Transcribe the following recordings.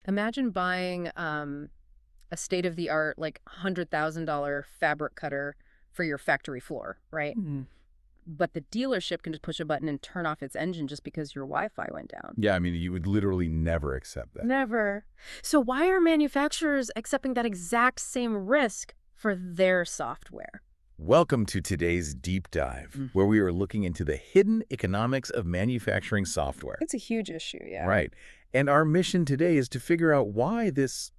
Imagine buying a state-of-the-art, like $100,000 fabric cutter for your factory floor, right? Mhm. But the dealership can just push a button and turn off its engine just because your Wi-Fi went down. Yeah, I mean, you would literally never accept that. Never. So why are manufacturers accepting that exact same risk for their software? Welcome to today's deep dive, Mm. where we are looking into the hidden economics of manufacturing software. It's a huge issue, yeah. Right. And our mission today is to figure out why this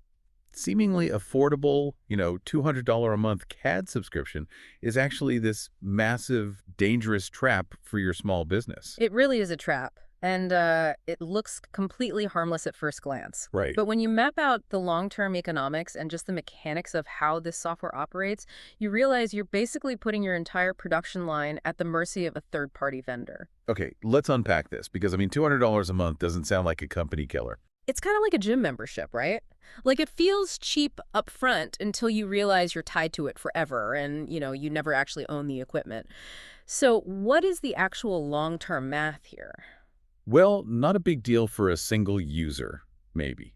seemingly affordable, $200 a month CAD subscription is actually this massive, dangerous trap for your small business. It really is a trap, and it looks completely harmless at first glance. Right. But when you map out the long-term economics and just the mechanics of how this software operates, you realize you're basically putting your entire production line at the mercy of a third-party vendor. Okay, let's unpack this because, $200 a month doesn't sound like a company killer. It's kind of like a gym membership, right? Like it feels cheap up front until you realize you're tied to it forever and, you never actually own the equipment. So what is the actual long-term math here? Well, not a big deal for a single user, maybe.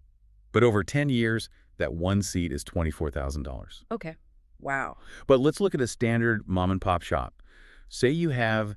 But over 10 years, that one seat is $24,000. Okay. Wow. But let's look at a standard mom-and-pop shop. Say you have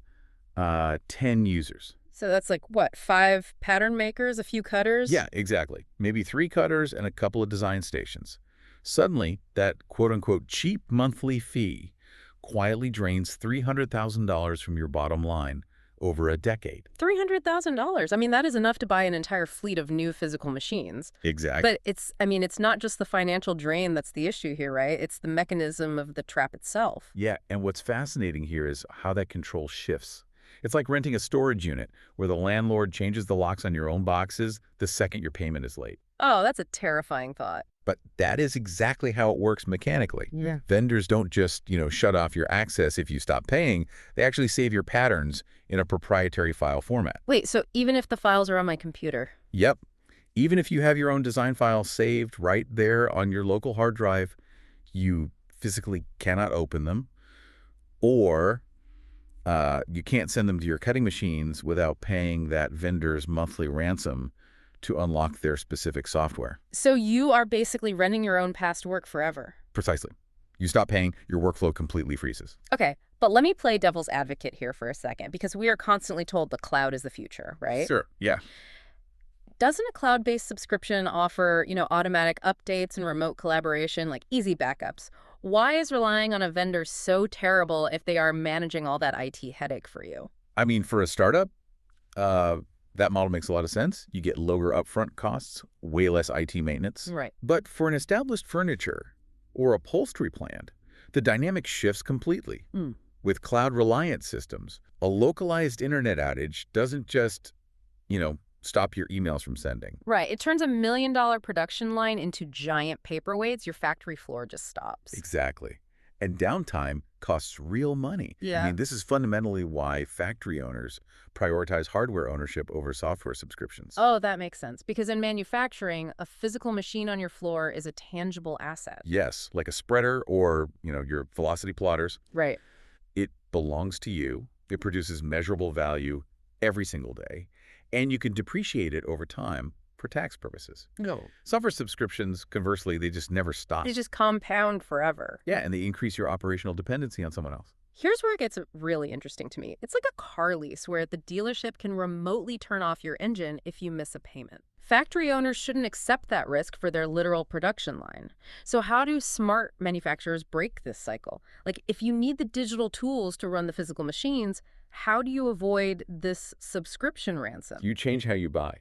10 users. So that's like, what, 5 pattern makers, a few cutters? Yeah, exactly. Maybe 3 cutters and a couple of design stations. Suddenly, that quote-unquote cheap monthly fee quietly drains $300,000 from your bottom line over a decade. $300,000. I mean, that is enough to buy an entire fleet of new physical machines. Exactly. But it's not just the financial drain that's the issue here, right? It's the mechanism of the trap itself. Yeah, and what's fascinating here is how that control shifts. It's like renting a storage unit where the landlord changes the locks on your own boxes the second your payment is late. Oh, that's a terrifying thought. But that is exactly how it works mechanically. Yeah. Vendors don't just, shut off your access if you stop paying. They actually save your patterns in a proprietary file format. Wait, so even if the files are on my computer? Yep. Even if you have your own design file saved right there on your local hard drive, you physically cannot open them, or you can't send them to your cutting machines without paying that vendor's monthly ransom to unlock their specific software. So you are basically running your own past work forever. Precisely. You stop paying, your workflow completely freezes. Okay, but let me play devil's advocate here for a second, because we are constantly told the cloud is the future, right? Sure, yeah. Doesn't a cloud-based subscription offer, automatic updates and remote collaboration, like easy backups? Why is relying on a vendor so terrible if they are managing all that IT headache for you? For a startup, that model makes a lot of sense. You get lower upfront costs, way less IT maintenance. Right. But for an established furniture or upholstery plant, the dynamic shifts completely. Mm. With cloud-reliant systems, a localized internet outage doesn't just, stop your emails from sending. Right. It turns $1 million production line into giant paperweights. Your factory floor just stops. Exactly. And downtime costs real money. Yeah. This is fundamentally why factory owners prioritize hardware ownership over software subscriptions. Oh, that makes sense. Because in manufacturing, a physical machine on your floor is a tangible asset. Yes, like a spreader or, your velocity plotters. Right. It belongs to you. It produces measurable value every single day, and you can depreciate it over time for tax purposes. No. Software subscriptions, conversely, they just never stop. They just compound forever. Yeah, and they increase your operational dependency on someone else. Here's where it gets really interesting to me. It's like a car lease where the dealership can remotely turn off your engine if you miss a payment. Factory owners shouldn't accept that risk for their literal production line. So how do smart manufacturers break this cycle? Like, if you need the digital tools to run the physical machines, how do you avoid this subscription ransom? You change how you buy.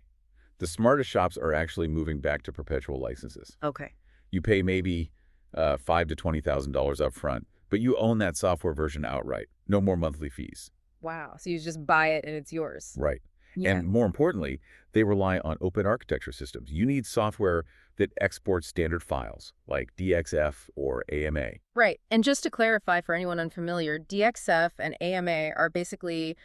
The smartest shops are actually moving back to perpetual licenses. Okay. You pay maybe $5,000 to $20,000 up front, but you own that software version outright. No more monthly fees. Wow. So you just buy it and it's yours. Right. Yeah. And more importantly, they rely on open architecture systems. You need software that exports standard files like DXF or AMA. Right. And just to clarify for anyone unfamiliar, DXF and AMA are basically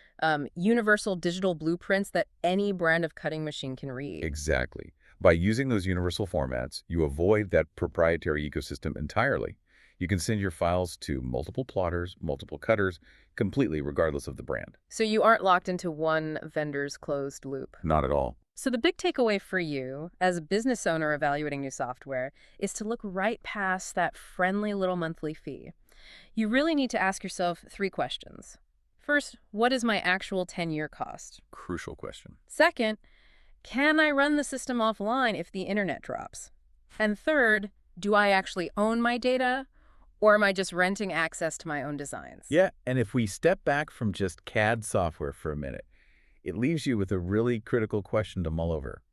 universal digital blueprints that any brand of cutting machine can read. Exactly. By using those universal formats, you avoid that proprietary ecosystem entirely. You can send your files to multiple plotters, multiple cutters, completely regardless of the brand. So you aren't locked into one vendor's closed loop. Not at all. So the big takeaway for you as a business owner evaluating new software is to look right past that friendly little monthly fee. You really need to ask yourself three questions. First, what is my actual 10-year cost? Crucial question. Second, can I run the system offline if the internet drops? And third, do I actually own my data, or am I just renting access to my own designs? Yeah, and if we step back from just CAD software for a minute, it leaves you with a really critical question to mull over.